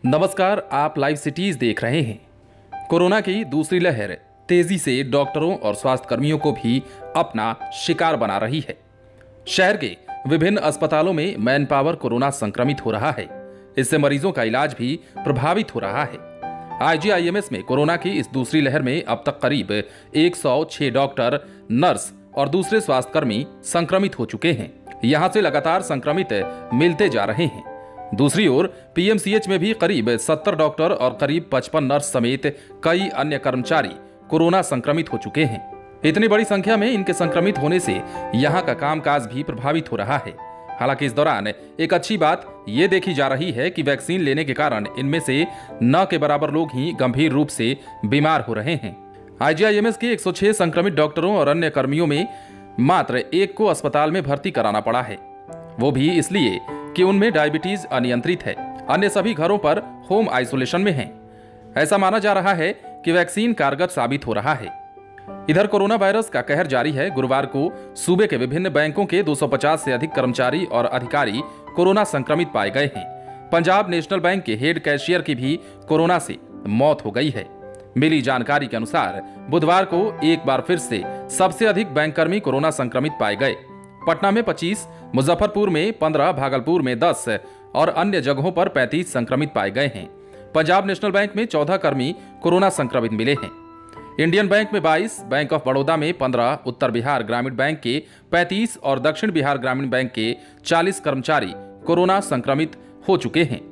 नमस्कार, आप live cities देख रहे हैं। कोरोना की दूसरी लहर तेजी से डॉक्टरों और स्वास्थ्य कर्मियों को भी अपना शिकार बना रही है। शहर के विभिन्न अस्पतालों में मैन पावर कोरोना संक्रमित हो रहा है। इससे मरीजों का इलाज भी प्रभावित हो रहा है। आईजीआईएमएस में कोरोना की इस दूसरी लहर में अब तक करीब 106 डॉक्टर, नर्स और दूसरे स्वास्थ्यकर्मी संक्रमित हो चुके हैं। यहां से लगातार संक्रमित मिलते जा रहे हैं। दूसरी ओर पीएमसीएच में भी करीब 70 डॉक्टर और करीब 55 नर्स समेत कई अन्य कर्मचारी कोरोना संक्रमित हो चुके हैं। इतनी बड़ी संख्या में इनके संक्रमित होने से यहां का कामकाज भी प्रभावित हो रहा है। हालांकि इस दौरान एक अच्छी बात ये देखी जा रही है कि वैक्सीन लेने के कारण इनमें से न के बराबर लोग ही गंभीर रूप से बीमार हो रहे हैं। आईजीआईएमएस के 106 संक्रमित डॉक्टरों और अन्य कर्मियों में मात्र एक को अस्पताल में भर्ती कराना पड़ा है, वो भी इसलिए कि उनमें डायबिटीज अनियंत्रित है। अन्य सभी घरों पर होम आइसोलेशन में हैं। ऐसा माना जा रहा है कि वैक्सीन कारगर साबित हो रहा है। इधर कोरोना वायरस का कहर जारी है। गुरुवार को सूबे के विभिन्न बैंकों के 250 से अधिक कर्मचारी और अधिकारी कोरोना संक्रमित पाए गए हैं। पंजाब नेशनल बैंक के हेड कैशियर की भी कोरोना से मौत हो गई है। मिली जानकारी के अनुसार बुधवार को एक बार फिर से सबसे अधिक बैंककर्मी कोरोना संक्रमित पाए गए। पटना में 25, मुजफ्फरपुर में 15, भागलपुर में 10 और अन्य जगहों पर 35 संक्रमित पाए गए हैं। पंजाब नेशनल बैंक में 14 कर्मी कोरोना संक्रमित मिले हैं। इंडियन बैंक में 22, बैंक ऑफ बड़ौदा में 15, उत्तर बिहार ग्रामीण बैंक के 35 और दक्षिण बिहार ग्रामीण बैंक के 40 कर्मचारी कोरोना संक्रमित हो चुके हैं।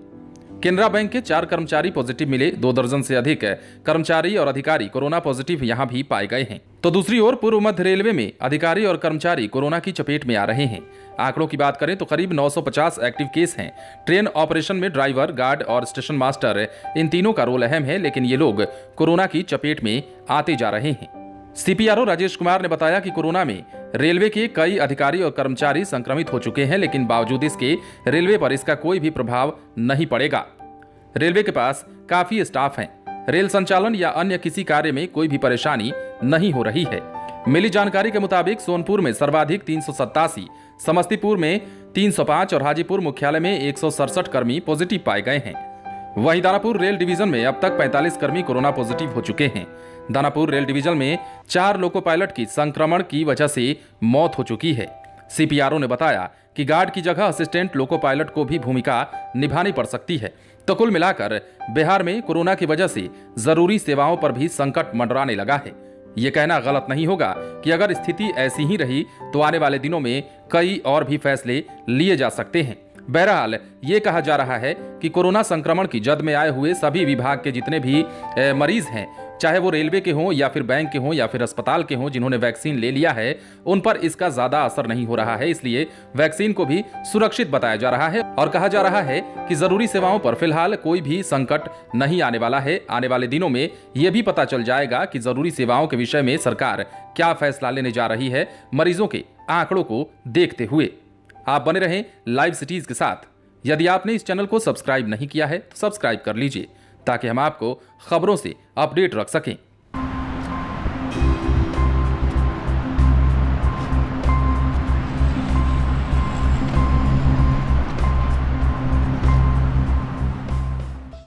केनरा बैंक के 4 कर्मचारी पॉजिटिव मिले। 2 दर्जन से अधिक कर्मचारी और अधिकारी कोरोना पॉजिटिव यहां भी पाए गए हैं। तो दूसरी ओर पूर्व मध्य रेलवे में अधिकारी और कर्मचारी कोरोना की चपेट में आ रहे हैं। आंकड़ों की बात करें तो करीब 950 एक्टिव केस हैं। ट्रेन ऑपरेशन में ड्राइवर, गार्ड और स्टेशन मास्टर, इन तीनों का रोल अहम है, लेकिन ये लोग कोरोना की चपेट में आते जा रहे हैं। सीपीआरओ राजेश कुमार ने बताया कि कोरोना में रेलवे के कई अधिकारी और कर्मचारी संक्रमित हो चुके हैं, लेकिन बावजूद इसके रेलवे पर इसका कोई भी प्रभाव नहीं पड़ेगा। रेलवे के पास काफी स्टाफ है। रेल संचालन या अन्य किसी कार्य में कोई भी परेशानी नहीं हो रही है। मिली जानकारी के मुताबिक सोनपुर में सर्वाधिक 387, समस्तीपुर में 305 और हाजीपुर मुख्यालय में 167 कर्मी पॉजिटिव पाए गए हैं। वहीं दानापुर रेल डिवीजन में अब तक 45 कर्मी कोरोना पॉजिटिव हो चुके हैं। दानापुर रेल डिवीजन में 4 लोको पायलट की संक्रमण की वजह से मौत हो चुकी है। सीपीआरओ ने बताया कि गार्ड की जगह असिस्टेंट लोको पायलट को भी भूमिका निभानी पड़ सकती है। तो कुल मिलाकर बिहार में कोरोना की वजह से जरूरी सेवाओं पर भी संकट मंडराने लगा है। ये कहना गलत नहीं होगा कि अगर स्थिति ऐसी ही रही तो आने वाले दिनों में कई और भी फैसले लिए जा सकते हैं। बहरहाल ये कहा जा रहा है कि कोरोना संक्रमण की जद में आए हुए सभी विभाग के जितने भी मरीज हैं, चाहे वो रेलवे के हों या फिर बैंक के हों या फिर अस्पताल के हों, जिन्होंने वैक्सीन ले लिया है, उन पर इसका ज्यादा असर नहीं हो रहा है। इसलिए वैक्सीन को भी सुरक्षित बताया जा रहा है और कहा जा रहा है कि जरूरी सेवाओं पर फिलहाल कोई भी संकट नहीं आने वाला है। आने वाले दिनों में यह भी पता चल जाएगा कि जरूरी सेवाओं के विषय में सरकार क्या फैसला लेने जा रही है, मरीजों के आंकड़ों को देखते हुए। आप बने रहें लाइव सिटीज के साथ। यदि आपने इस चैनल को सब्सक्राइब नहीं किया है तो सब्सक्राइब कर लीजिए, ताकि हम आपको खबरों से अपडेट रख सकें।